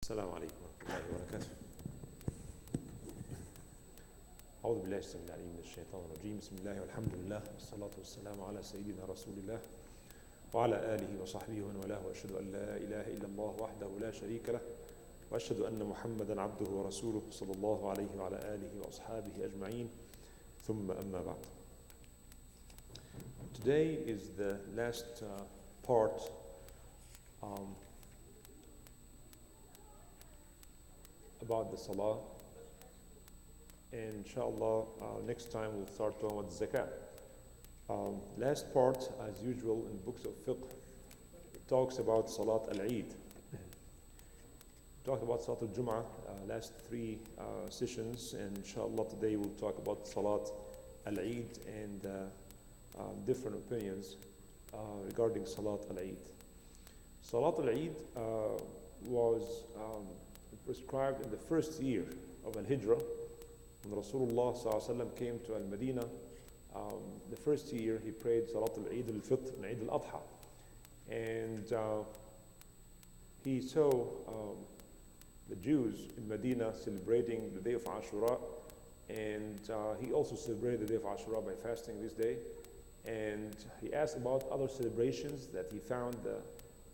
السلام عليكم ورحمة الله وبركاته. أعوذ بالله السميع العليم من الشيطان الرجيم. بسم الله والحمد لله والصلاة والسلام على سيدنا رسول الله وعلى آله وصحبه ومن والاه، وأشهد أن لا إله إلا الله وحده لا شريك له، وأشهد أن محمدا عبده ورسوله صلى الله عليه وعلى آله وأصحابه أجمعين، ثم أما بعد. Today is the last part about the Salah, and inshallah next time we'll start talking about Zakah. Last part, as usual in books of Fiqh, talks about Salat al-Eid. Talked about Salat al-Jum'ah last three sessions, and inshallah today we'll talk about Salat al-Eid and different opinions regarding Salat al-Eid. Salat al-Eid was prescribed in the first year of Al-Hijrah, when Rasulullah ﷺ came to Al-Madinah. The first year he prayed Salat al-Eid al-Fitr and Eid al-Adha, and he saw the Jews in Medina celebrating the day of Ashura, and he also celebrated the day of Ashura by fasting this day. And he asked about other celebrations that he found the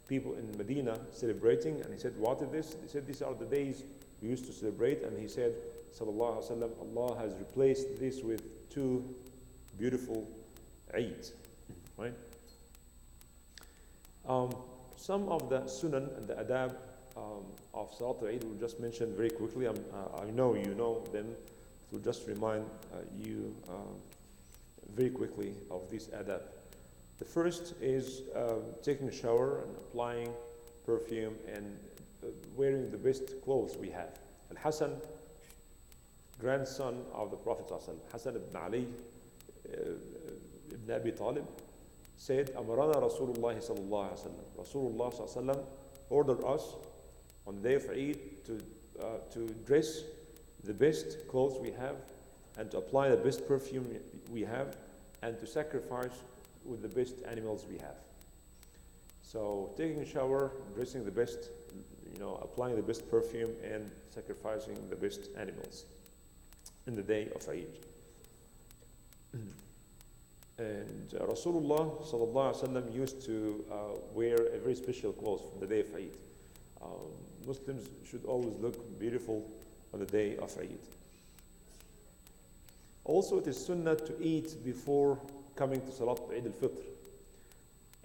people in Medina celebrating, and he said, what is this? He said, these are the days we used to celebrate. And he said, sallallahu alaihi wasallam, Allah has replaced this with two beautiful Eids, right? Some of the sunan and the adab of Salat al-Eid we'll just mention very quickly. I know you know them, so just remind you very quickly of this adab. The first is taking a shower and applying perfume and wearing the best clothes we have. Al-Hasan, grandson of the Prophet ﷺ, Hasan ibn Ali ibn Abi Talib, said, Amarana Rasulullah sallallahu alaihi wasallam. Rasulullah sallallahu alaihi wasallam ordered us on the day of Eid to dress the best clothes we have, and to apply the best perfume we have, and to sacrifice with the best animals we have. So taking a shower, dressing the best, applying the best perfume, and sacrificing the best animals in the day of Eid. And Rasulullah sallallahu alaihi wasallam used to wear a very special clothes for the day of Eid. Muslims should always look beautiful on the day of Eid. Also, it is sunnah to eat before coming to Salat Eid al-Fitr,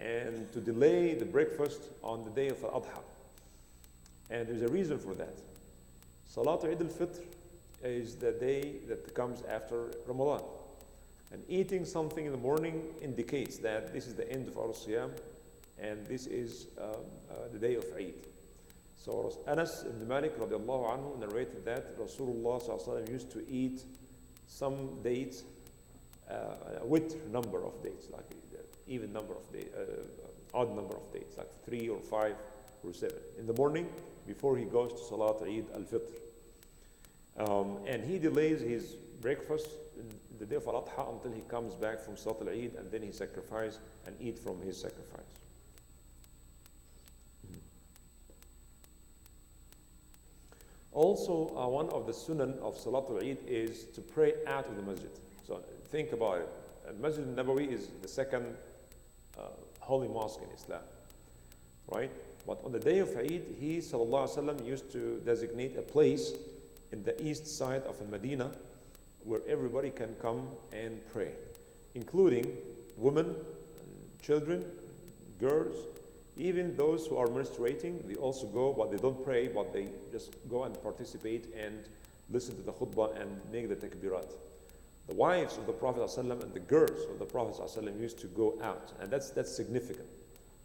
and to delay the breakfast on the day of Al-Adha. And there's a reason for that. Salat Eid al-Fitr is the day that comes after Ramadan, and eating something in the morning indicates that this is the end of our Siyam, and this is the day of Eid. So Anas ibn Malik radiallahu anhu narrated that Rasulullah sallallahu alaihi wasallam used to eat some dates, a witr number of dates, like even number of dates, odd number of dates, like 3 or 5 or 7 in the morning before he goes to Salat Eid al-Fitr. And he delays his breakfast in the day of Al-Adha until he comes back from Salat al-Eid, and then he sacrifices and eat from his sacrifice. Also, one of the sunan of Salat al-Eid is to pray out of the masjid. So think about it. Masjid al-Nabawi is the second holy mosque in Islam, right? But on the day of Eid, he sallallahu alaihi wasallam used to designate a place in the east side of Medina where everybody can come and pray, including women, children, girls, even those who are menstruating. They also go, but they don't pray, but they just go and participate and listen to the khutbah and make the takbirat. The wives of the Prophet ﷺ and the girls of the Prophet ﷺ used to go out, and that's significant.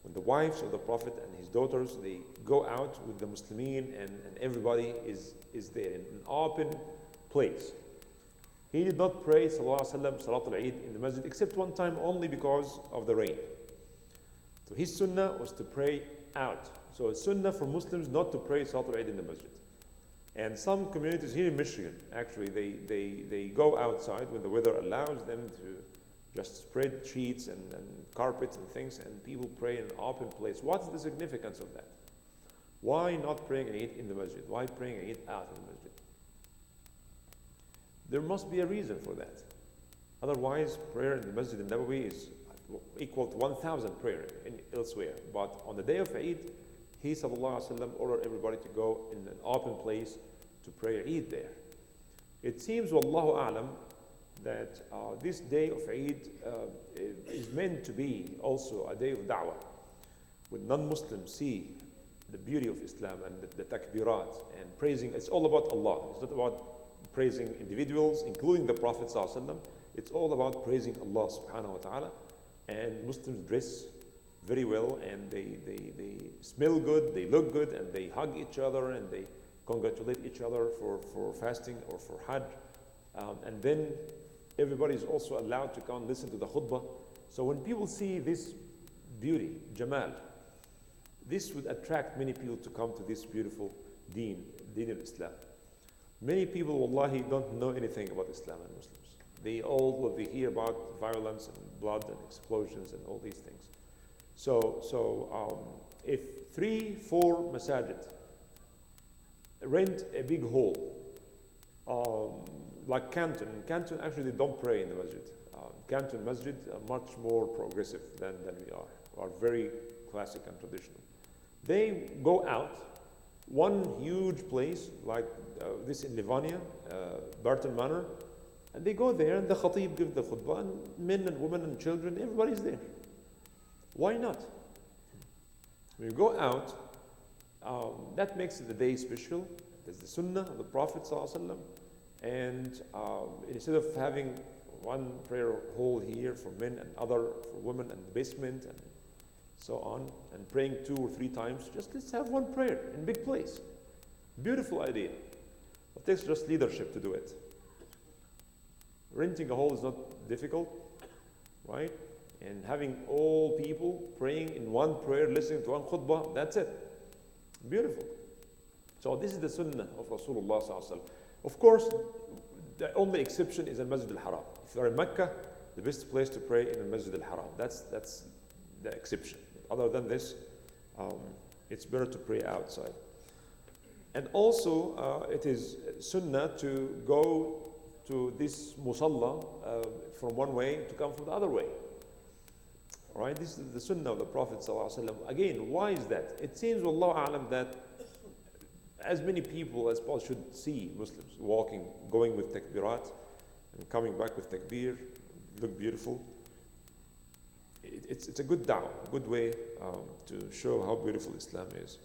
When the wives of the Prophet and his daughters, they go out with the Muslimin, and everybody is there in an open place. He did not pray sallallahu alaihi wasallam Salat al-Eid in the masjid except one time, only because of the rain. So his sunnah was to pray out. So it's sunnah for Muslims not to pray Salat al-Eid in the masjid. And some communities here in Michigan, actually, they go outside when the weather allows them to just spread sheets and carpets and things, and people pray in an open place. What's the significance of that? Why not praying Eid in the masjid? Why praying Eid out of the masjid? There must be a reason for that. Otherwise, prayer in the Masjid al-Nabawi is equal to 1,000 prayer elsewhere. But on the day of Eid, he sallallahu alaihi wasallam ordered everybody to go in an open place to pray Eid there. It seems, wallahu a'lam, that this day of Eid is meant to be also a day of da'wah. When non-Muslims see the beauty of Islam and the takbirat and praising, it's all about Allah. It's not about praising individuals, including the Prophet sallallahu alaihi wasallam. It's all about praising Allah subhanahu wa ta'ala. And Muslims dress very well, and they smell good, they look good, and they hug each other, and they congratulate each other for fasting or for Hajj. And then everybody is also allowed to come listen to the khutbah. So when people see this beauty, Jamal, this would attract many people to come to this beautiful deen of Islam. Many people, wallahi, don't know anything about Islam and Muslims. They hear about violence and blood and explosions and all these things. So if 3-4 masajid rent a big hall, like Canton. In Canton, actually, they don't pray in the masjid. Canton masjid are much more progressive than we are very classic and traditional. They go out, one huge place like this in Livonia, Burton Manor, and they go there, and the khatib gives the khutbah, and men and women and children, everybody's there. Why not? When you go out, that makes the day special. There's the sunnah of the Prophet ﷺ, and instead of having one prayer hall here for men and other for women and the basement and so on, and praying 2 or 3 times, just let's have one prayer in a big place. Beautiful idea. It takes just leadership to do it. Renting a hall is not difficult, right? And having all people praying in one prayer, listening to one khutbah, that's it. Beautiful. So this is the sunnah of Rasulullah sallallahu alaihi wasallam. Of course, the only exception is the Masjid al-Haram. If you are in Mecca, the best place to pray in the Masjid al-Haram. That's the exception. Other than this, it's better to pray outside. And also, it is sunnah to go to this musalla from one way to come from the other way. All right, this is the sunnah of the Prophet ﷺ. Again, why is that? It seems, wallahu a'lam, that as many people as possible should see Muslims walking, going with takbirat, and coming back with takbir, look beautiful. It's a good da'wah, a good way to show how beautiful Islam is.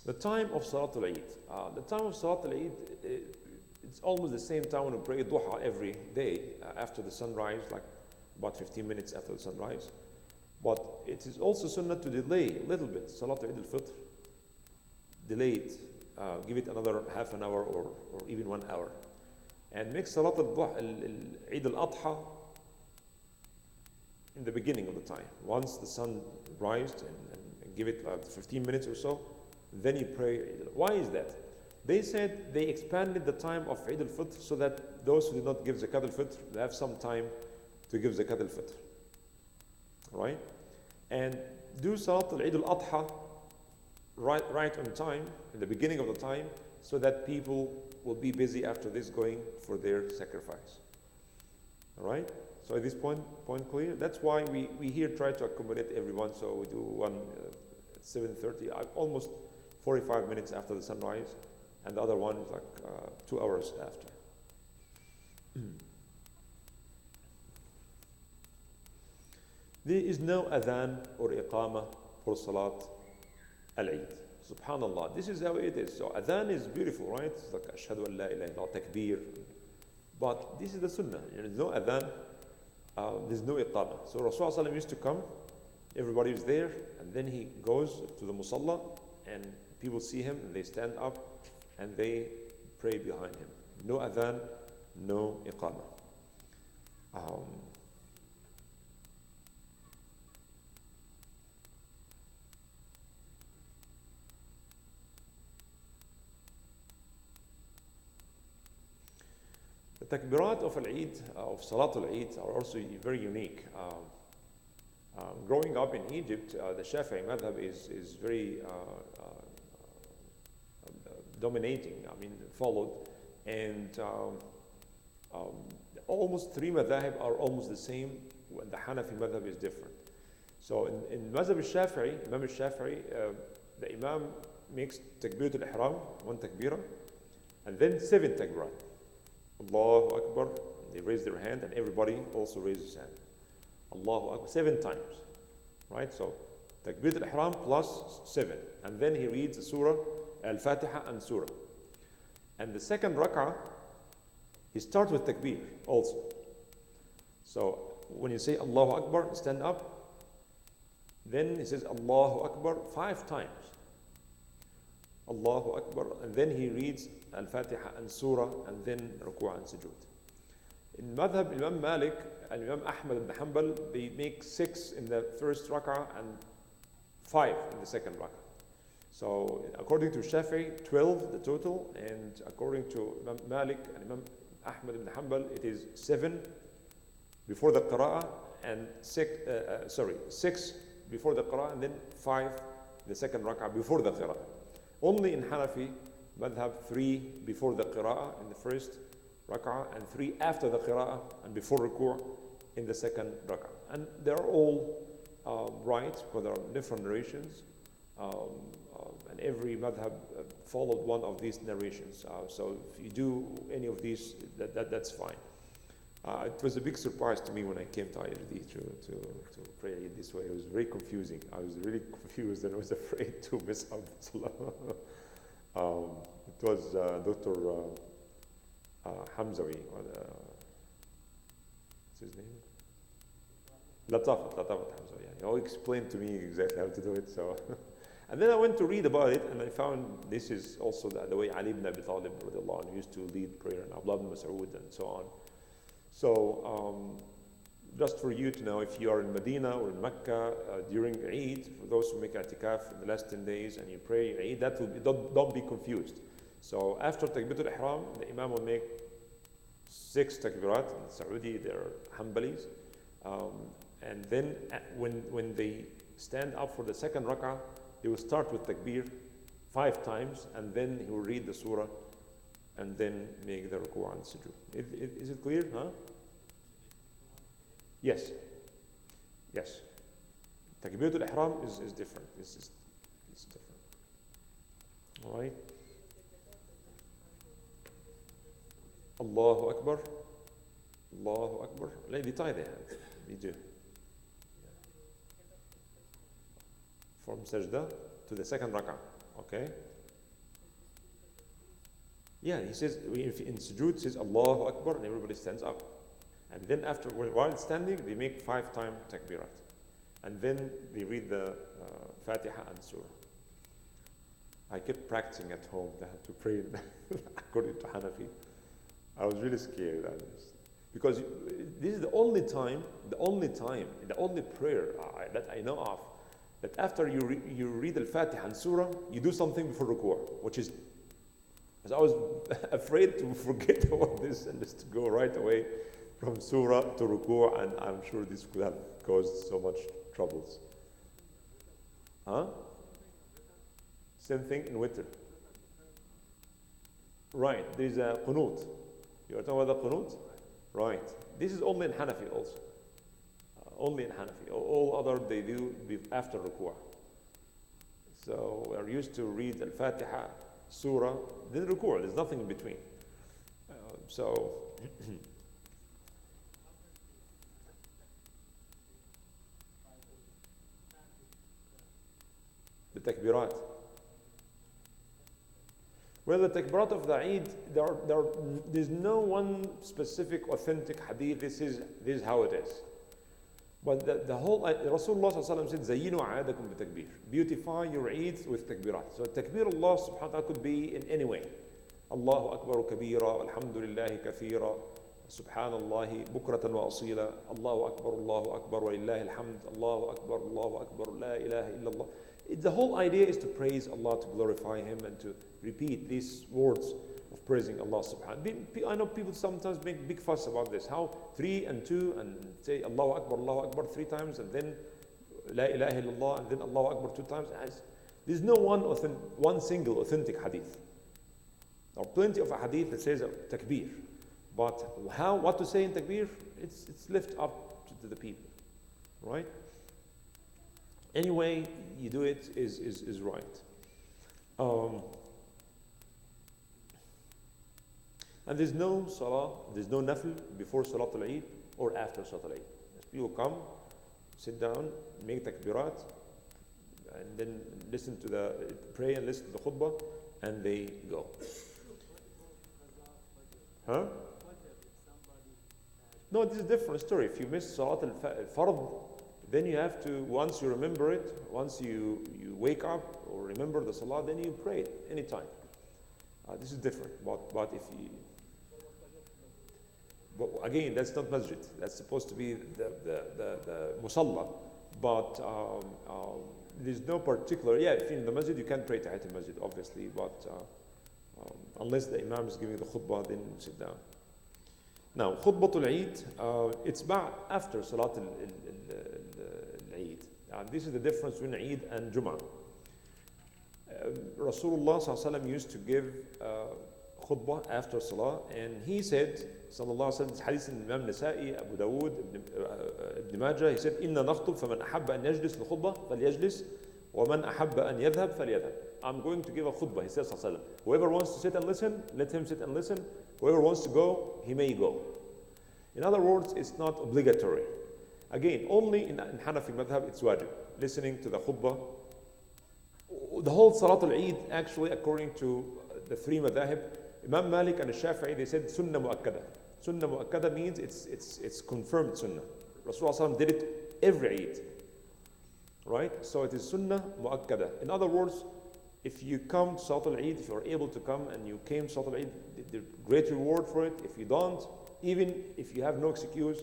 The time of Salat al-Eid. The time of Salat al-Eid, it's almost the same time when we pray duha every day after the sunrise, like about 15 minutes after the sunrise. But it is also sunnah to delay a little bit Salat al-Eid al-Fitr. Delay it, give it another half an hour or even 1 hour. And make Salat al-Eid al-Adha in the beginning of the time. Once the sun rises and give it 15 minutes or so, then you pray. Why is that? They said they expanded the time of Eid al-Fitr so that those who did not give Zakat al-Fitr, they have some time to give Zakat al-Fitr. Right? And do Salat al-Eid al-Adha right on time, in the beginning of the time, so that people will be busy after this going for their sacrifice. All right? So at this point clear? That's why we here try to accommodate everyone. So we do one at 7:30, almost 45 minutes after the sunrise, and the other one is like 2 hours after. There is no adhan or iqamah for Salat al-Eid. Subhanallah, this is how it is. So adhan is beautiful, right? It's like ashhadu an la ilaha illallah, takbir. But this is the sunnah. There's no adhan, there's no iqamah. So Rasulullah used to come, everybody is there, and then he goes to the musalla, and people see him, and they stand up, and they pray behind him. No adhan, no iqamah. The takbirat of al-Eid, of Salatul Eid, are also very unique. Growing up in Egypt, the Shafi'i madhab is very dominating, I mean, followed. And almost three madhab are almost the same, when the Hanafi madhab is different. So in madhab al-Shafi'i, Imam al-Shafi'i, the Imam makes takbirat al-ihram, one takbirah, and then 7 takbirat. Allahu Akbar, they raise their hand, and everybody also raises his hand. Allahu Akbar, 7 times, right? So takbirat al-ihram plus 7, and then he reads the surah, al-Fatiha and surah. And the second rak'ah, he starts with takbir also. So when you say Allahu Akbar, stand up, then he says Allahu Akbar 5 times. Allahu Akbar, and then he reads al-Fatiha and surah, and then ruku' and sujood. In madhab Imam Malik and Imam Ahmad ibn Hanbal, they make 6 in the first rak'ah and 5 in the second rak'ah. So according to Shafi'i, 12 the total, and according to Imam Malik and Imam Ahmad ibn Hanbal, it is 7 before the qira'ah, and 6 before the qira'ah, and then 5 the second rak'ah before the qira'ah. Only in Hanafi madhab, 3 before the qira'ah in the first rak'ah, and 3 after the qira'ah and before ruku' in the second rak'ah. And they're all right, but there are different narrations. And every madhab followed one of these narrations. So if you do any of these, that's fine. It was a big surprise to me when I came to IHD to pray this way. It was very confusing. I was really confused and I was afraid to mess up Salah. It was Dr. Hamzawi. What's his name? Latafat Hamzawi. He explained to me exactly how to do it. So. And then I went to read about it, and I found this is also the way Ali ibn Abi Talib used to lead prayer, and Abdullah ibn Mas'ud, and so on. So, just for you to know, if you are in Medina or in Mecca during Eid, for those who make i'tikaf in the last 10 days and you pray Eid, that will be, don't be confused. So, after Takbirat al-Ihram, the Imam will make 6 takbirat. In Saudi, they're Hanbalis. And then, when they stand up for the second rak'ah, he will start with takbir 5 times, and then he will read the surah, and then make the ruku' and sujood. Is it clear? Huh? Yes. Yes. Takbiratul ihram is different. It's different. All right. Allahu Akbar. Allahu Akbar. They tie their hand. They do. From sajda to the second rak'ah. Okay? Yeah, he says, in sujood, says Allahu Akbar, and everybody stands up. And then after, while standing, they make 5 times takbirat. And then they read the Fatiha and Surah. I kept practicing at home to pray according to Hanafi. I was really scared at this. Because this is the only prayer that I know of, that after you read Al-Fatiha and Surah, you do something before ruku', which is, because I was afraid to forget about this and just to go right away from Surah to ruku', and I'm sure this could have caused so much troubles. Huh? Same thing in witr. Right, there's a qunut. You are talking about the qunut? Right. This is only in Hanafi also. Only in Hanafi. All other they do after ruku'. So we are used to read Al-Fatiha, Surah, then ruku'. There's nothing in between. The takbirat. Well, the takbirat of the Eid, there's no one specific authentic hadith. This is how it is. But the whole, Rasulullah said, Zayyinu a'adakum bi takbir. Beautify your Eid with takbirat. So takbir Allah subhanahu wa ta'ala could be in any way. Allahu Akbar kabira, alhamdulillahi kathira, Subhanallah, bukratan wa asila, Allahu Akbar, wa lillahi alhamd, Allahu Akbar, la ilaha illallah. The whole idea is to praise Allah, to glorify Him, and to repeat these words of praising Allah subhanahu. I know people sometimes make big fuss about this. How 3 and 2 and say Allahu Akbar 3 times and then La ilaha illallah and then Allahu Akbar 2 times. There's no one single authentic hadith. There are plenty of a hadith that says takbir. But what to say in takbir, it's left up to the people. Right? Any way you do it is right. And there's no salah, there's no nafil before Salatul Eid or after Salatul Eid. People come, sit down, make takbirat, and then pray and listen to the khutbah, and they go. Huh? No, this is a different story. If you miss Salat al-Fard, then you have to, once you remember it, once you wake up or remember the Salah, then you pray it anytime. This is different. But if you... But again, that's not masjid. That's supposed to be the musalla. But there's no particular... Yeah, if in the masjid, you can pray Tahiyat al-Masjid, obviously. But unless the Imam is giving the khutbah, then sit down. Now, khutbatul Eid, it's after Salat al-Eid. This is the difference between Eid and Jum'ah. Rasulullah ﷺ used to give khutbah after Salah, and he said, sallallahu alaihi wasallam, hadith in Imam Nasa'i, Abu Dawood, Ibn Majah, he said, "Inna nakhutub, faman ahabba an yajlis l-khutbah, falyajlis, wa man ahabba an yadhhab, falyadhhab." I'm going to give a khutbah, he says, sallallahu alaihi wasallam. Whoever wants to sit and listen, let him sit and listen. Whoever wants to go, he may go. In other words, it's not obligatory. Again, only in Hanafi madhab, it's wajib. Listening to the khutbah. The whole Salatul Eid, actually, according to the 3 madhahib, Imam Malik and Shafi'i, they said sunnah mu'akkada. Sunnah mu'akkada means it's confirmed sunnah. Rasulullah did it every Eid. Right? So it is sunnah mu'akkada. In other words, if you come to Salatul Eid, if you are able to come and you came to Salatul Eid, the great reward for it. If you don't, even if you have no excuse,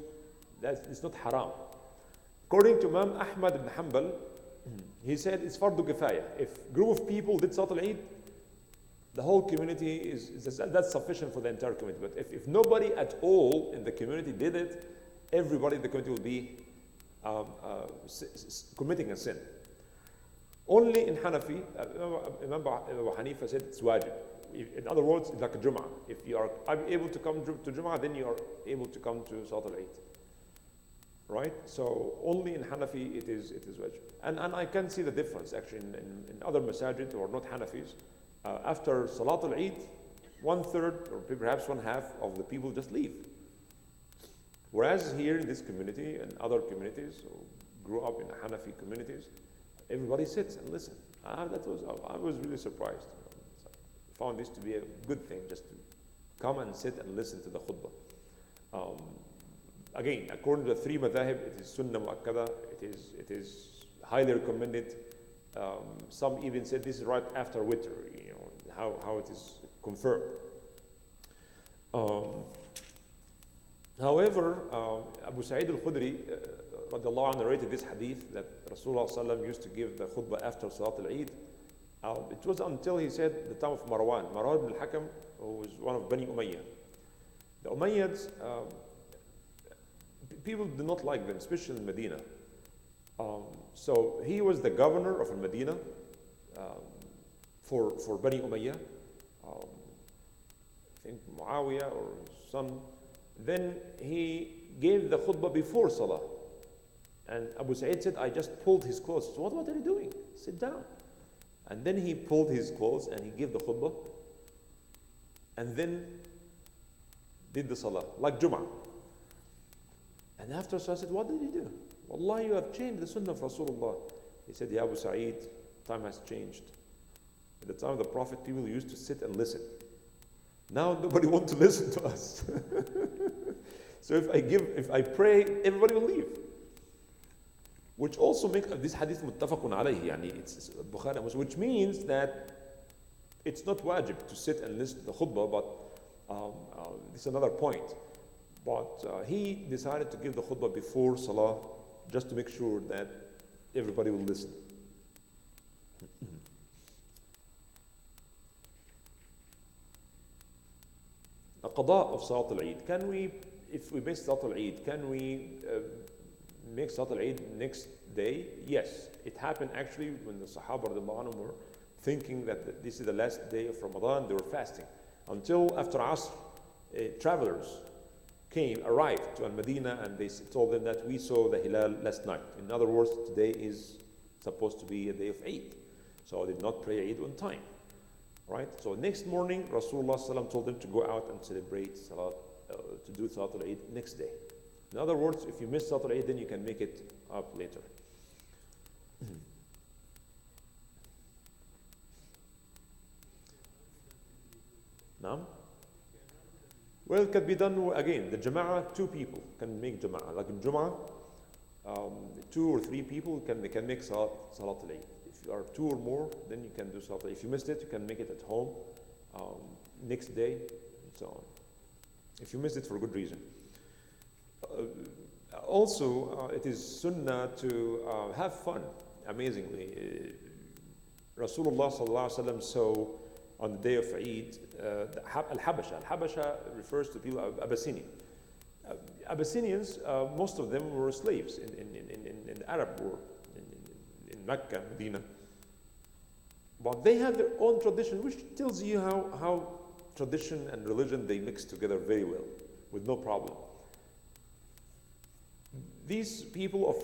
it's not haram. According to Imam Ahmad ibn Hanbal, he said it's fardu kifaya. If a group of people did Salatul Eid, the whole community that's sufficient for the entire community. But if nobody at all in the community did it, everybody in the community will be committing a sin. Only in Hanafi, Imam Abu Hanifa said it's wajib. In other words, it's like a Jum'ah. If you are able to come to Jum'ah, then you are able to come to Salatul Eid. Right? So only in Hanafi it is wajib. And I can see the difference actually in other masajid who are not Hanafis. After Salatul Eid, 1/3 or perhaps 1/2 of the people just leave. Whereas here in this community and other communities who grew up in Hanafi communities, everybody sits and listens. I was really surprised. I found this to be a good thing, just to come and sit and listen to the khutbah. Again, according to the 3 madhahib, it is sunnah mu'akkada. It is highly recommended. Some even said this is right after witr, how it is confirmed. However, Abu Sa'id al-Khudri radiallahu anhu narrated this hadith that Rasulullah sallallahu used to give the khutbah after Salat al-Eid. It was until he said the time of Marwan ibn al-Hakam, who was one of Bani Umayyah. The Umayyads, people did not like them, especially in Medina. So he was the governor of Medina for Bani Umayyah. I think Muawiyah or his son. Then he gave the khutbah before Salah. And Abu Sa'id said, I just pulled his clothes. So what are you doing? Sit down. And then he pulled his clothes and he gave the khutbah. And then did the Salah, like Jum'ah. And after Salah, I said, what did you do? Wallah, you have changed the sunnah of Rasulullah. He said, Ya Abu Sa'id, time has changed. At the time of the Prophet, people used to sit and listen. Now nobody wants to listen to us. So if I pray, everybody will leave. Which also makes this hadith muttafaqun alayhi, yani it's Bukhari, which means that it's not wajib to sit and listen to the khutbah, but this is another point. But he decided to give the khutbah before Salah just to make sure that everybody will listen. A qada of Salat al-Eid. Can we, if we miss Salat al-Eid, can we make Salat al-Eid next day? Yes. It happened actually when the Sahaba radiallahu anhum were thinking that this is the last day of Ramadan, they were fasting. Until after Asr, travelers arrived to Al-Madinah, and they told them that we saw the Hilal last night. In other words, today is supposed to be a day of Eid. So they did not pray Eid on time. Right? So next morning, Rasulullah told them to go out and celebrate Salat, to do Salat al-Eid next day. In other words, if you miss Salat al-Eid, then you can make it up later. Naam? Well, it can be done again. The Jama'ah, 2 people can make Jama'ah. Like in Jum'ah, 2 or 3 people can make Salat al-Eid. If you are 2 or more, then you can do Salat al-Eid. If you missed it, you can make it at home next day, and so on. If you missed it for a good reason. Also, it is sunnah to have fun. Amazingly, Rasulullah sallallahu alaihi wasallam saw on the day of Eid al-Habasha. Al-Habasha refers to people of Abyssinia. Abyssinians, most of them were slaves in the Arab world, in Mecca, Medina. But they had their own tradition, which tells you how tradition and religion, they mix together very well, with no problem. These people of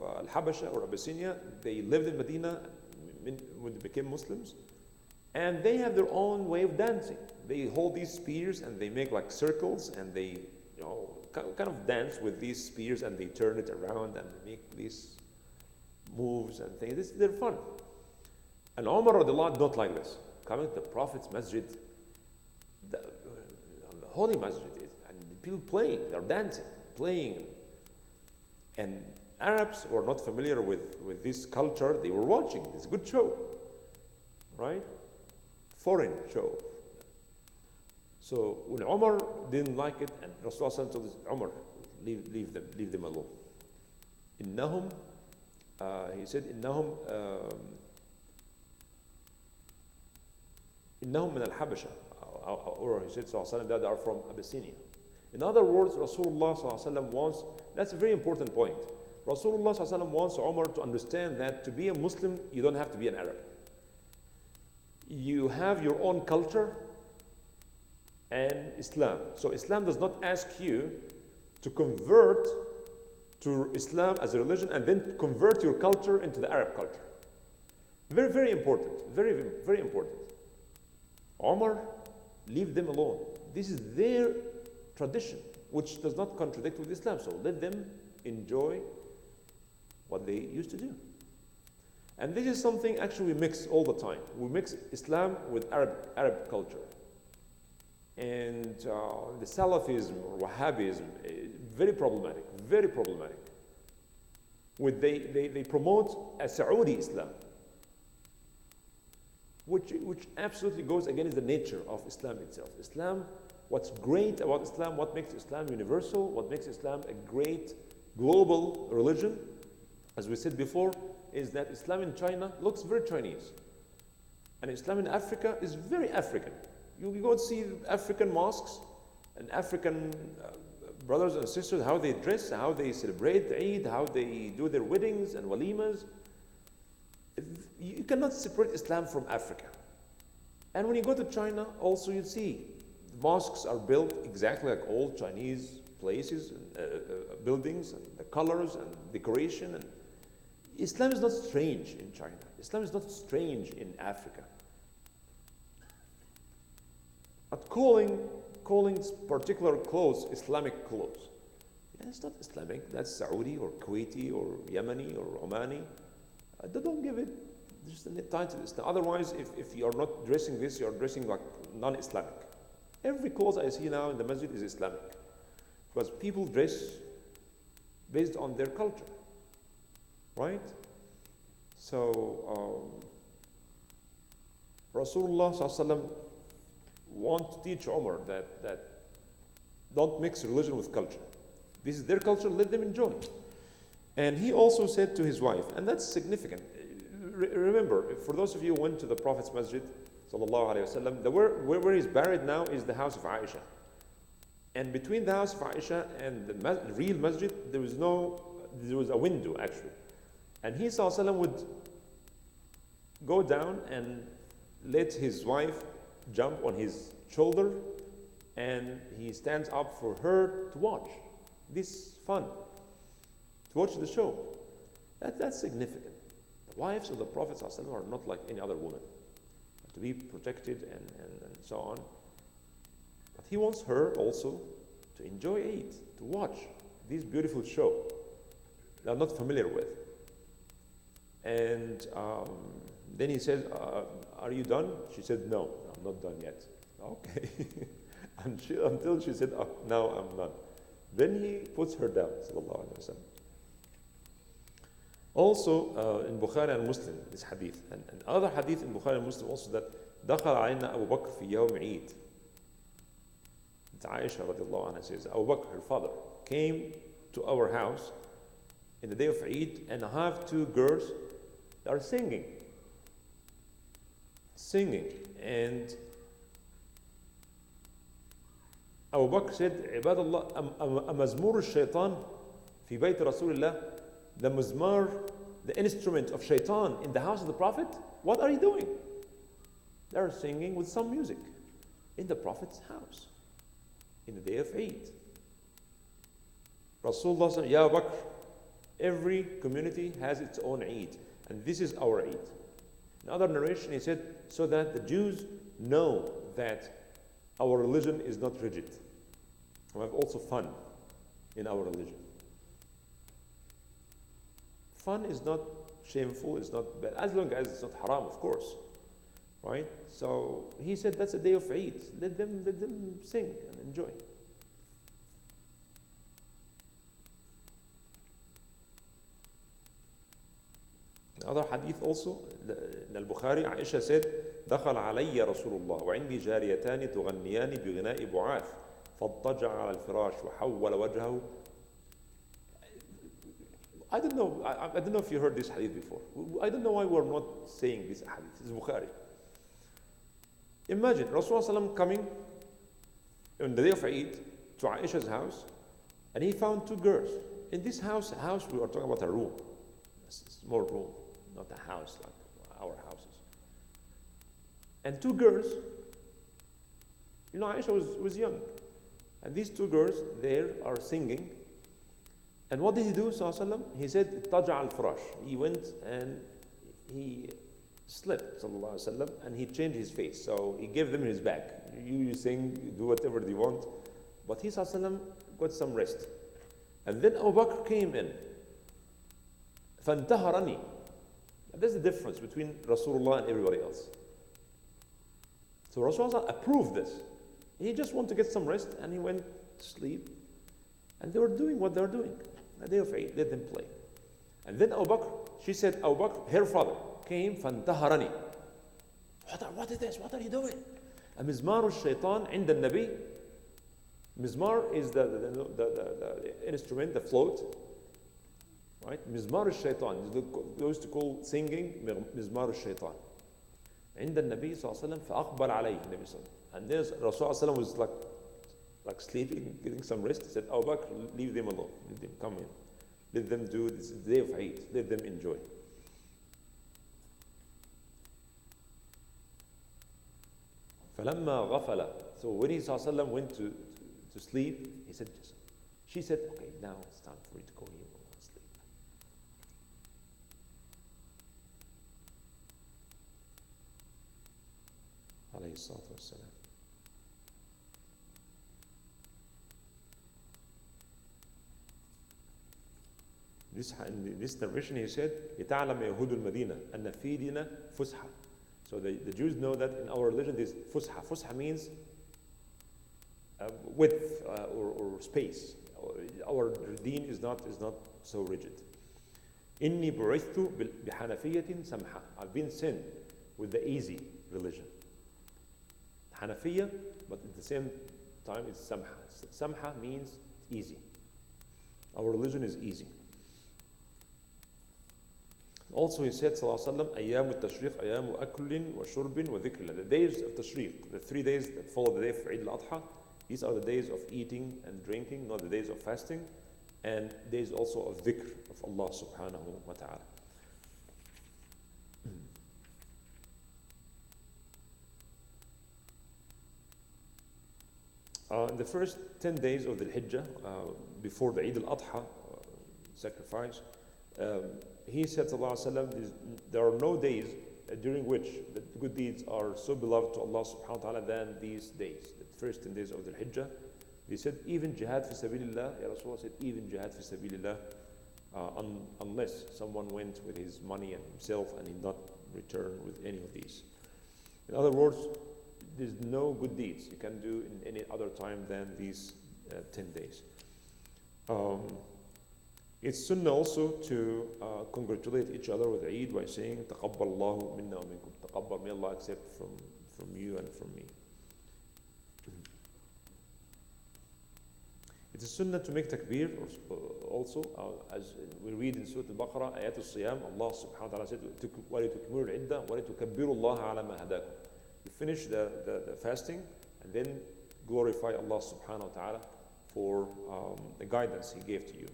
Al-Habasha or Abyssinia, they lived in Medina when they became Muslims, and they have their own way of dancing. They hold these spears and they make like circles, and they kind of dance with these spears, and they turn it around and make these moves and things. They're fun. And Umar radiallahu anhu not like this. Coming to the Prophet's masjid, the holy masjid, and people playing, they're dancing, playing. And Arabs who are not familiar with this culture, they were watching this good show, right? Foreign show. So when Umar didn't like it, and Rasulullah told Umar, leave them alone. Innahum, he said, Innahum min al-Habasha, or he said, that they are from Abyssinia. In other words, Rasulullah wants, that's a very important point. Rasulullah wants Umar to understand that to be a Muslim, you don't have to be an Arab. You have your own culture and Islam. So Islam does not ask you to convert to Islam as a religion and then convert your culture into the Arab culture. Very, very important. Very, very important. Umar, leave them alone. This is their tradition, which does not contradict with Islam. So let them enjoy what they used to do. And this is something actually we mix all the time. We mix Islam with Arab culture. And the Salafism or Wahhabism, very problematic, very problematic. They promote a Saudi Islam, which absolutely goes against the nature of Islam itself. Islam, what's great about Islam, what makes Islam universal, what makes Islam a great global religion, as we said before, is that Islam in China looks very Chinese. And Islam in Africa is very African. You go and see African mosques and African brothers and sisters, how they dress, how they celebrate the Eid, how they do their weddings and walimas. You cannot separate Islam from Africa. And when you go to China, also you see the mosques are built exactly like all Chinese places, buildings, and the colors and decoration. And Islam is not strange in China. Islam is not strange in Africa. But calling particular clothes Islamic clothes, it's not Islamic. That's Saudi or Kuwaiti or Yemeni or Omani. They don't give it just a title. Otherwise, if you are not dressing this, you are dressing like non-Islamic. Every clothes I see now in the masjid is Islamic, because people dress based on their culture, right? So Rasulullah sallallahu alaihi wasallam want to teach Umar that Don't mix religion with culture. This is their culture, let them enjoy. And he also said to his wife, and that's significant. Remember, for those of you who went to the Prophet's masjid, sallallahu alayhi wasallam, where he's buried now is the house of Aisha. And between the house of Aisha and the real masjid, there was a window actually. And he sallallahu alayhi wasallam would go down and let his wife jump on his shoulder, and he stands up for her to watch. This fun, to watch the show. That's significant. The wives of the Prophet ﷺ are not like any other woman, to be protected and so on. But he wants her also to enjoy Eid, to watch this beautiful show they are not familiar with. And then he said, are you done? She said, no, I'm not done yet. Okay. Until she said, oh, now I'm done. Then he puts her down, sallallahu alayhi wa sallam. Also in Bukhari and Muslim, this hadith, and other hadith in Bukhari and Muslim also, that دخل علينا أبو بكر في يوم عيد. Aisha radiallahu anha says, Abu Bakr, her father, came to our house in the day of Eid, and I have two girls that are singing. And Abu Bakr said, عباد الله مزمور الشيطان في بيت رسول الله, the mizmar, the instrument of shaitan in the house of the Prophet, what are you doing? They are singing with some music in the Prophet's house in the day of Eid. Rasulullah said, Ya Abu Bakr, every community has its own Eid, and this is our Eid. In another narration he said, so that the Jews know that our religion is not rigid. We have also fun in our religion. Fun is not shameful, it's not bad, as long as it's not haram, of course. Right? So he said that's a day of Eid. Let them sing and enjoy. Another hadith also, in al-Bukhari, Aisha said, دخل علي رسول الله وعندي جاريتان تغنيان بغناء بعاث فاضطجع على الفراش وحول وجهه. I don't know if you heard this hadith before. I don't know why we're not saying this hadith. This is Bukhari. Imagine Rasulullah coming on the day of Eid to Aisha's house, and he found two girls. In this house we are talking about a room, a small room, not a house like our houses. And two girls, Aisha was young, and these two girls there are singing. And what did he do, sallallahu alaihi wasallam? He said, "Taja al-firash." He went and he slept, sallallahu alaihi wasallam, and he changed his face. So he gave them his back. You sing, you do whatever you want. But he, sallallahu alaihi wasallam, got some rest. And then Abu Bakr came in. فَانْتَهَرَنِي. There's the difference between Rasulullah and everybody else. So Rasulullah approved this. He just wanted to get some rest, and he went to sleep. And they were doing what they were doing. A day of Eid, let them play. And then Abu Bakr, she said, Abu Bakr, her father, came, فَانْتَهَرَنِي. What is this? What are you doing? A mizmar al-shaytan عند النبي. Mizmar is the instrument, the float. Right? Mizmar al-shaytan. Those to call singing mizmar al-shaytan. عند النبي صلى الله عليه وسلم فأقبل عليه النبي صلى الله عليه وسلم. And then Rasulullah صلى الله عليه وسلم was like sleeping, getting some rest. He said, Abu Bakr, leave them alone. Let them come in. Let them do this day of Eid. Let them enjoy. فَلَمَّا غَفَلَ. So when he ﷺ went to sleep, she said, okay, now it's time for you to go in and sleep. Alayhi salatu wassalam. In this narration he said, يَتَعْلَمَ يَهُودُ الْمَدِينَةِ أَنَّ فِي دِينَ فُسْحَةً. So the Jews know that in our religion there is fusha. Fusha means width or space. Our deen is not so rigid. إِنِّي بُعِثْتُ بِحَنَفِيَّةٍ سَمْحَةٍ. I've been sent with the easy religion. Hanafiya, but it's the same time is samha. Samha means easy. Our religion is easy. Also, he said, Sallallahu Alaihi Wasallam, أيام التشريق أيام أكل وشرب وذكر الله. The days of Tashriq, the 3 days that follow the day of Eid al-Adha, these are the days of eating and drinking, not the days of fasting, and days also of dhikr of Allah subhanahu wa ta'ala. In the first 10 days of the Hijjah, before the Eid al-Adha sacrifice, he said, Sallallahu Alaihi Wasallam, there are no days during which the good deeds are so beloved to Allah subhanahu wa ta'ala than these days, the first 10 days of the Hijjah. He said, even jihad fi sabilillah, Ya Rasulullah said, even jihad fi sabilillah, unless someone went with his money and himself and he did not return with any of these. In other words, there's no good deeds you can do in any other time than these 10 days. It's sunnah also to congratulate each other with Eid by saying, تَقَبَّلَ اللَّهُ مِنَّا وَمِنْكُمْ. تَقَبَّل, may Allah accept from you and from me. It is sunnah to make takbir also, as we read in Surah Al-Baqarah, Ayat al-Siyam, Allah subhanahu wa ta'ala said, وَلِتُكْمِلُوا الْعِدَّةَ وَلِتُكَبِّرُوا اللَّهَ عَلَى مَا هَدَاكُمْ. You finish the fasting and then glorify Allah subhanahu wa ta'ala for the guidance He gave to you.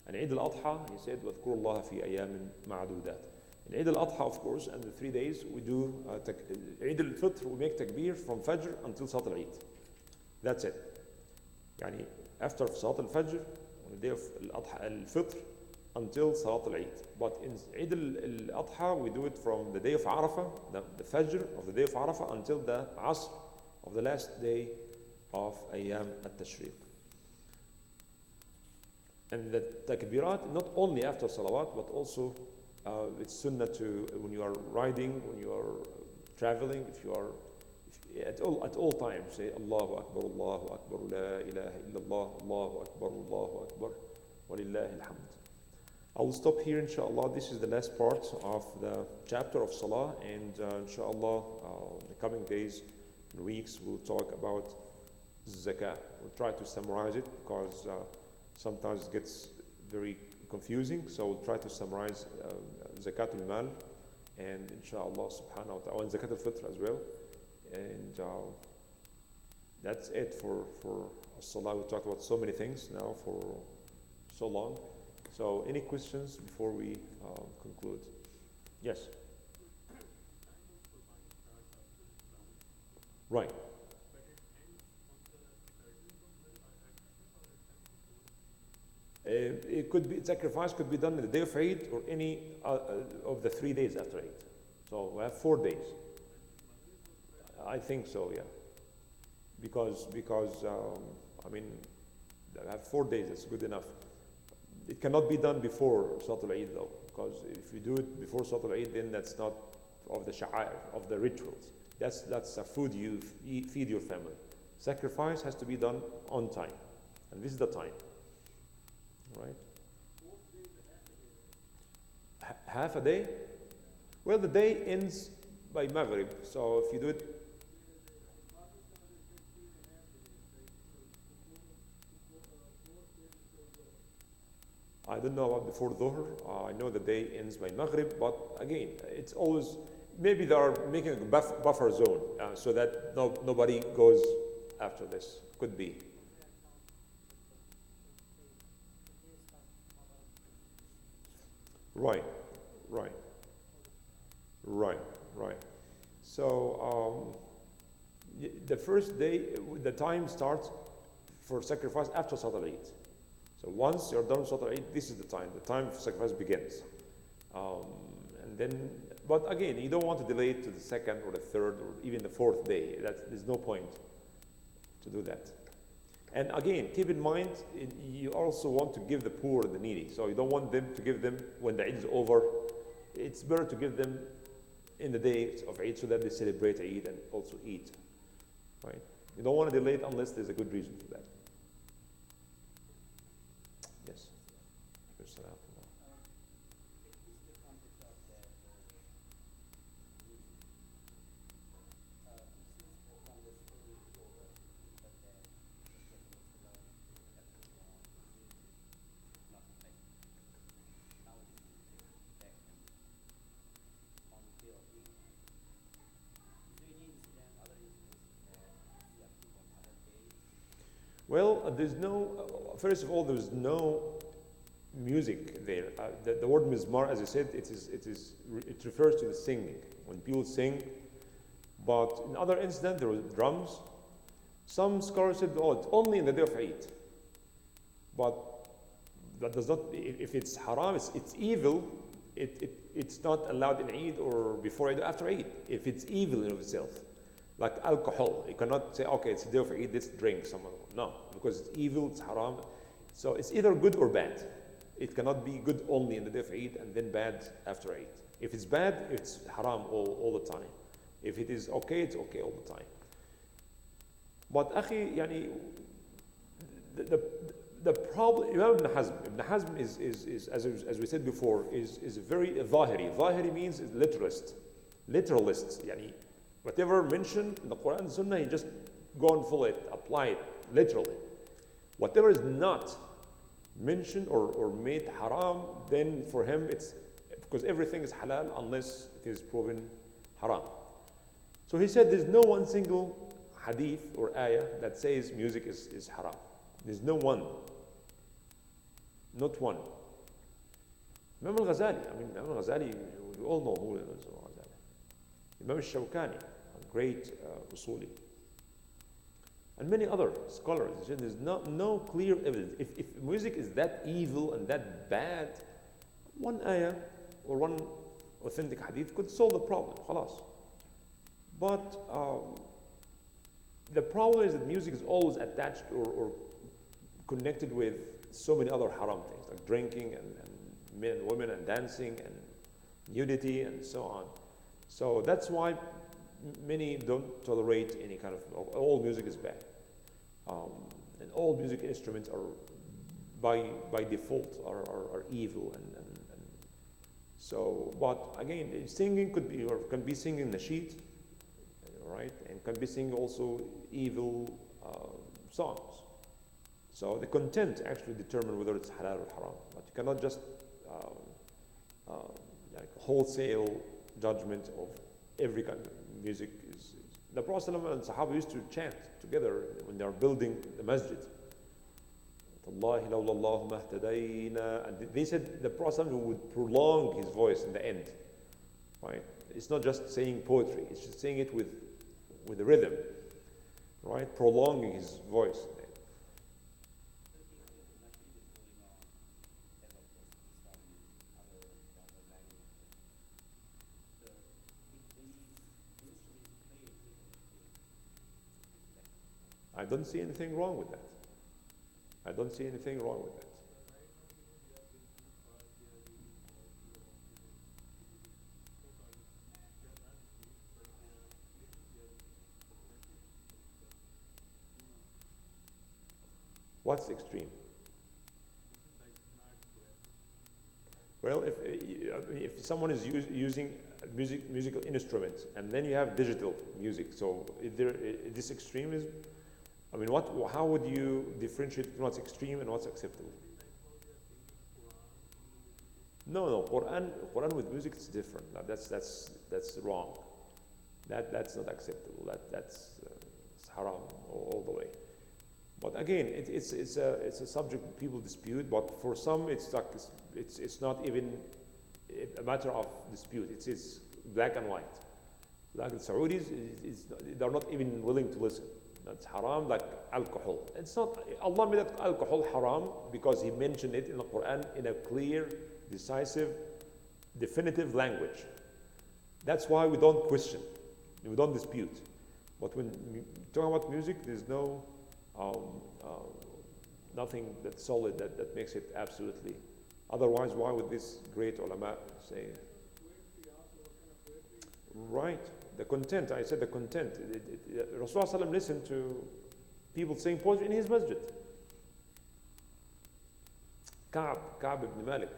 And Eid al-Adha, he said, وَاذْكُرُوا اللَّهَ فِي أَيَّامٍ مَعْدُودَاتٍ. In Eid al-Adha, of course, and the 3 days, we do Eid al-Fitr, we make takbir from Fajr until Salat al-Eid. That's it. Yani, after Salat al-Fajr, on the day of al-Fitr, until Salat al-Eid. But in Eid al-Adha, we do it from the day of Arafah, the Fajr of the day of Arafah, until the Asr of the last day of Ayyam al-Tashriq. And the takbirat, not only after salawat, but also it's sunnah to, when you are riding, when you are traveling, at all times, say Allahu Akbar, La ilaha illallah, Allahu Akbar, Walillahi alhamd. I will stop here, inshallah. This is the last part of the chapter of Salah, and inshallah, in the coming days and weeks, we'll talk about zakah. We'll try to summarize it because sometimes it gets very confusing, so we'll try to summarize zakat al-mal and inshallah subhanahu wa ta'ala, and zakat al-fitr as well. And that's it for salah. We talked about so many things now for so long. So any questions before we conclude? Yes? Right. It could be, sacrifice could be done on the day of Eid or any of the 3 days after Eid. So we have 4 days. I think so, yeah. Because I mean, I have 4 days. That's good enough. It cannot be done before Salat al-Eid though, because if you do it before Salat al-Eid, then that's not of the sha'air, of the rituals. That's a food you feed your family. Sacrifice has to be done on time, and this is the time. Right? Half a day? Well, the day ends by Maghrib, so if you do it, I don't know about before Dhuhr. I know the day ends by Maghrib, but again, it's always, maybe they are making a buffer zone so that nobody goes after this. Could be. Right. So the first day, the time starts for sacrifice after Salat al-Eid. So once you're done with Salat al-Eid, this is the time. The time of sacrifice begins. And then, but again, you don't want to delay it to the second or the third or even the fourth day. There's no point to do that. And again, keep in mind, you also want to give the poor and the needy. So you don't want them to give them when the Eid is over. It's better to give them in the day of Eid so that they celebrate Eid and also eat. Right? You don't want to delay it unless there's a good reason for that. Yes. Well, there's no, first of all, there's no music there. The word mizmar, as I said, it refers to the singing. When people sing, but in other incidents, there were drums. Some scholars said, oh, it's only in the day of Eid. But that does not, if it's haram, it's evil, it's not allowed in Eid or before Eid or after Eid, if it's evil in of itself. Like alcohol, you cannot say, okay, it's the day of Eid, let's drink some. No, because it's evil, it's haram. So it's either good or bad. It cannot be good only in the day of Eid and then bad after Eid. If it's bad, it's haram all the time. If it is okay, it's okay all the time. But akhi, yani, the problem, Imam Ibn Hazm is as we said before, is very zahiri. Zahiri means literalist. Yani, whatever mentioned in the Quran and Sunnah, he just go and follow it, apply it literally. Whatever is not mentioned or made haram, then for him it's, because everything is halal unless it is proven haram. So he said there's no one single hadith or ayah that says music is haram. There's no one. Not one. Imam al-Ghazali, Imam al-Ghazali, we all know who is Imam al-Ghazali. Imam al-Shawkani, a great usuli. And many other scholars. There's no clear evidence. If music is that evil and that bad, one ayah or one authentic hadith could solve the problem. Khalas. But the problem is that music is always attached or connected with so many other haram things, like drinking and men and women and dancing and nudity and so on. So that's why many don't tolerate any kind of, all music is bad. And all music instruments are, by default, are evil. And so, but again, singing could be, or can be singing nasheed, right? And can be singing also evil songs. So the content actually determine whether it's halal or haram. But you cannot just like wholesale judgment of every kind of music. The Prophet ﷺ and Sahaba used to chant together when they are building the masjid. And they said the Prophet ﷺ would prolong his voice in the end. Right? It's not just saying poetry, it's just saying it with the rhythm, right? Prolonging his voice. I don't see anything wrong with that. I don't see anything wrong with that. What's extreme? Well, if someone is using musical instruments and then you have digital music, so is this extremism? How would you differentiate what's extreme and what's acceptable? No, Quran with music is different. That's wrong. That's not acceptable. That's haram all the way. But again, it's a subject people dispute. But for some, it's not even a matter of dispute. It's black and white. Like the Saudis, they're not even willing to listen. That's haram, like alcohol. It's not, Allah made alcohol haram because He mentioned it in the Quran in a clear, decisive, definitive language. That's why we don't question, we don't dispute. But when talking about music, there's no nothing that's solid that makes it absolutely. Otherwise, why would this great ulama say? Right. The content, I said the content. Rasulullah listened to people saying poetry in his masjid. Ka'b ibn Malik.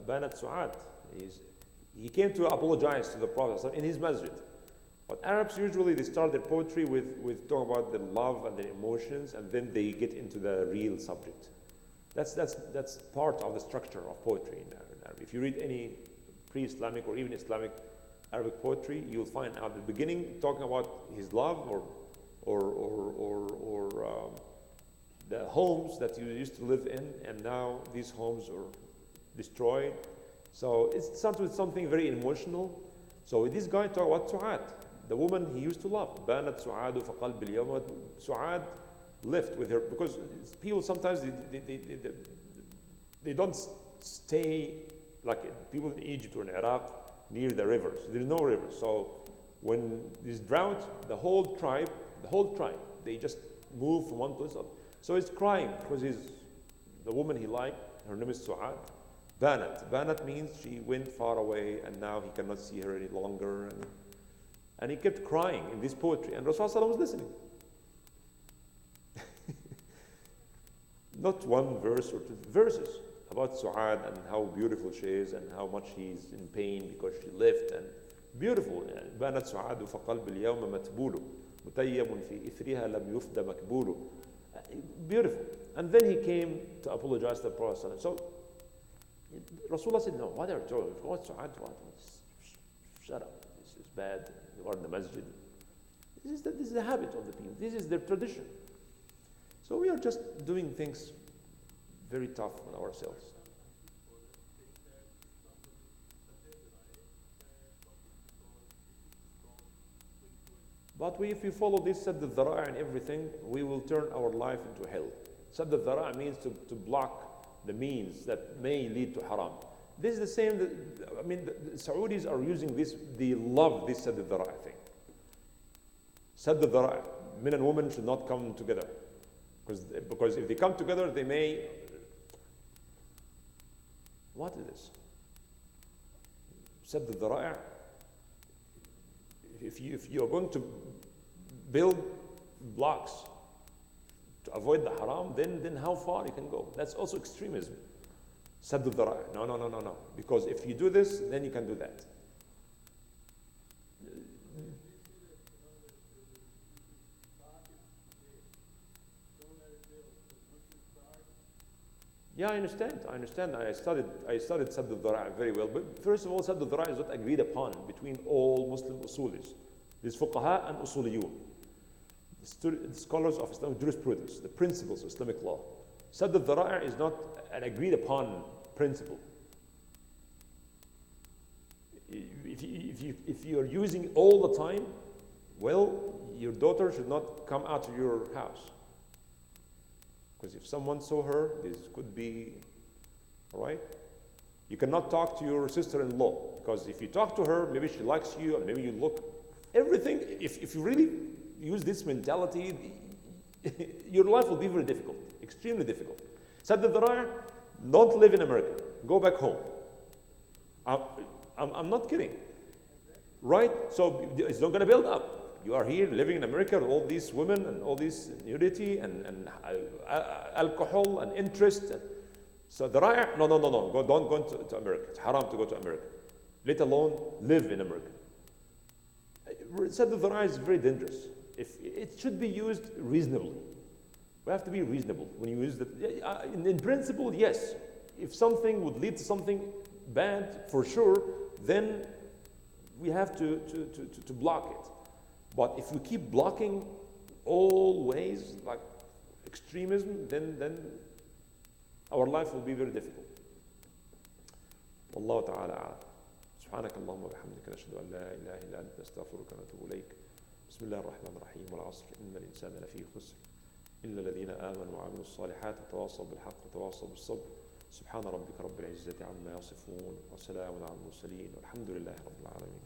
Banat Su'ad. He came to apologize to the Prophet in his masjid. But Arabs usually they start their poetry with talking about the love and the emotions, and then they get into the real subject. That's part of the structure of poetry in Arabic. If you read any pre-Islamic or even Islamic Arabic poetry, you'll find out the beginning talking about his love or the homes that you used to live in, and now these homes are destroyed. So it starts with something very emotional. So this guy talk about Su'ad, the woman he used to love. بانت سعاد فقلب اليوم. Su'ad left with her, because people sometimes they don't stay like people in Egypt or in Iraq near the rivers. There's no rivers. So when there's drought, the whole tribe, they just move from one place up. So he's crying because the woman he liked, her name is Su'ad. Banat. Banat means she went far away and now he cannot see her any longer. And he kept crying in this poetry, and Rasulullah was listening. Not one verse or two verses about Su'ad and how beautiful she is and how much he's in pain because she left, and beautiful. بانت سعاد فقلب اليوم متبول متيم في إثرها لم يفد مكبول. Beautiful. And then he came to apologize to the Prophet. So Rasulullah said, no, what are you doing? What Su'ad? What? Shut up. This is bad. You are in the masjid. This is the habit of the people. This is their tradition. So we are just doing things very tough on ourselves. But if we follow this Sadd al-Dhara'a and everything, we will turn our life into hell. Sadd al-Dhara'a means to block the means that may lead to haram. This is the same, the Saudis are using this, they love this Sadd al-Dhara'a thing. Sadd al-Dhara'a, men and women should not come together. Because if they come together, they may... What is this? Sadd al-Dhara'a. If you are going to build blocks to avoid the haram, then how far you can go? That's also extremism. Sadd al-Dhara'a. No. Because if you do this, then you can do that. Yeah, I understand. I studied Sadd al-Dhara'a very well. But first of all, Sadd al-Dhara'a is not agreed upon between all Muslim usulis. There's fuqaha and usuliyun, the scholars of Islamic jurisprudence, the principles of Islamic law. Sadd al-Dhara'a is not an agreed upon principle. If you are using it all the time, well, your daughter should not come out of your house. Because if someone saw her, this could be, all right? You cannot talk to your sister-in-law, because if you talk to her, maybe she likes you, and maybe you look, everything, if you really use this mentality, your life will be very difficult, extremely difficult. Sadd al-Dhara'a, don't live in America, go back home. I'm not kidding, right? So it's not going to build up. You are here living in America with all these women and all this nudity and alcohol and interest. So Dhara'a, no. Don't go to America. It's haram to go to America, let alone live in America. Sadd al-Dhara'a is very dangerous. It should be used reasonably. We have to be reasonable when you use it. In principle, yes. If something would lead to something bad, for sure, then we have to block it. But if we keep blocking all ways, like extremism, then our life will be very difficult. والله تعالى أعلم. سبحانك اللهم وبحمدك نشهد أن لا إله إلا أنت نستغفرك ونتوب إليك. بسم الله الرحمن الرحيم. والعصر إن الإنسان لفي خسر إلا الذين آمنوا وعملوا الصالحات وتواصوا بالحق وتواصوا بالصبر. سبحان ربك رب العزة عما يصفون وسلام على المرسلين والحمد لله رب العالمين.